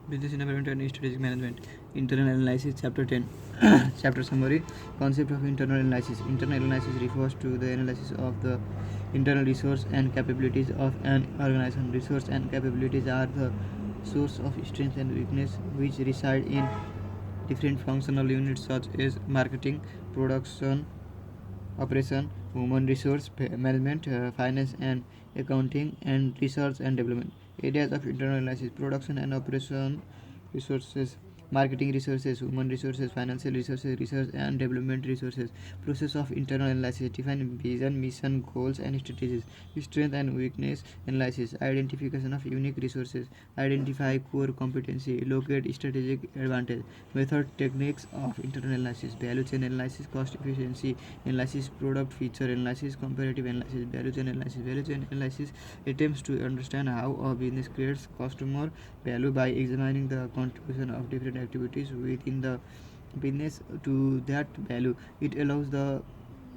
Business environment and strategic management. Internal analysis, chapter 10. Chapter summary. Concept of internal analysis. Internal analysis refers to the analysis of the internal resource and capabilities of an organization. Resource and capabilities are the source of strength and weakness which reside in different functional units such as marketing, production, operation, human resource management, finance and accounting, and research and development. Areas of internal analysis: production and operation resources, marketing resources, human resources, financial resources, research and development resources. Process of internal analysis: define vision, mission, goals and strategies. Strength and weakness analysis: identification of unique resources, identify core competency, locate strategic advantage. Method, techniques of internal analysis: value chain analysis, cost efficiency analysis, product feature analysis, comparative analysis. Value chain analysis: value chain analysis attempts to understand how a business creates customer value by examining the contribution of different activities within the business to that value. It allows the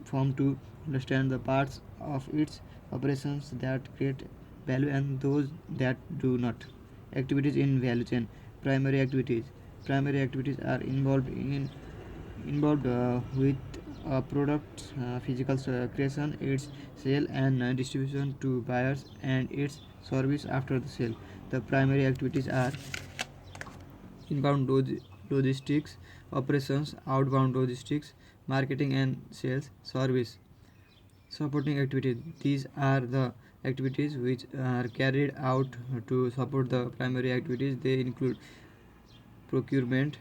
firm to understand the parts of its operations that create value and those that do not. Activities in value chain. Primary activities. Primary activities are involved with a product physical creation, its sale and distribution to buyers, and its service after the sale. The primary activities are inbound logistics, operations, outbound logistics, marketing and sales, service. Supporting activities: these are the activities which are carried out to support the primary activities. They include procurement,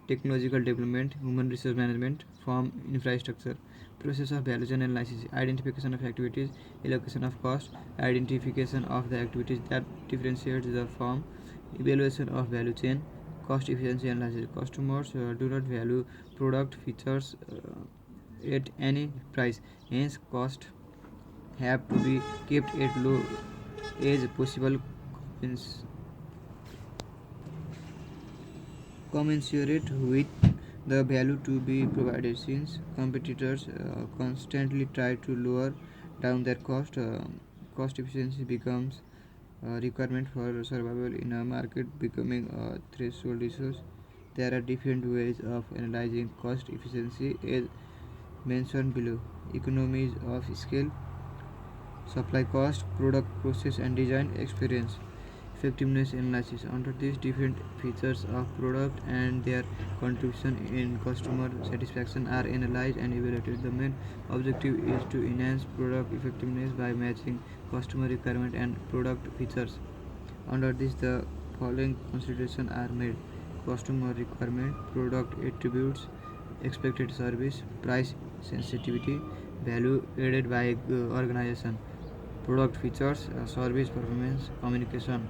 technological development, human resource management, firm infrastructure. Process of value chain analysis: identification of activities, allocation of cost, identification of the activities that differentiate the firm, evaluation of value chain, cost efficiency analysis. Customers do not value product features at any price, hence cost have to be kept at low as possible, commensurate with the value to be provided. Since competitors constantly try to lower down their cost efficiency becomes a requirement for survival in a market, becoming a threshold resource. There are different ways of analyzing cost efficiency as mentioned below: economies of scale, supply cost, product process and design, experience. Effectiveness analysis: under these different features of product and their contribution in customer satisfaction are analyzed and evaluated. The main objective is to enhance product effectiveness by matching customer requirement and product features. Under this, the following considerations are made: customer requirement, product attributes, expected service, price sensitivity, value added by organization, product features, service performance, communication,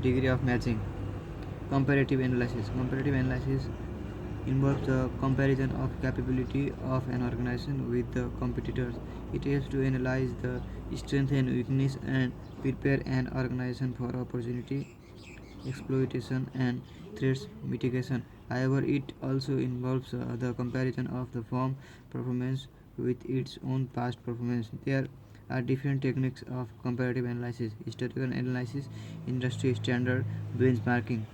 degree of matching. Comparative analysis. Comparative analysis involves the comparison of capability of an organization with the competitors. It helps to analyze the strength and weakness and prepare an organization for opportunity, exploitation, and threats mitigation. However, it also involves the comparison of the firm performance with its own past performance. There are different techniques of comparative analysis: historical analysis, industry standard, benchmarking.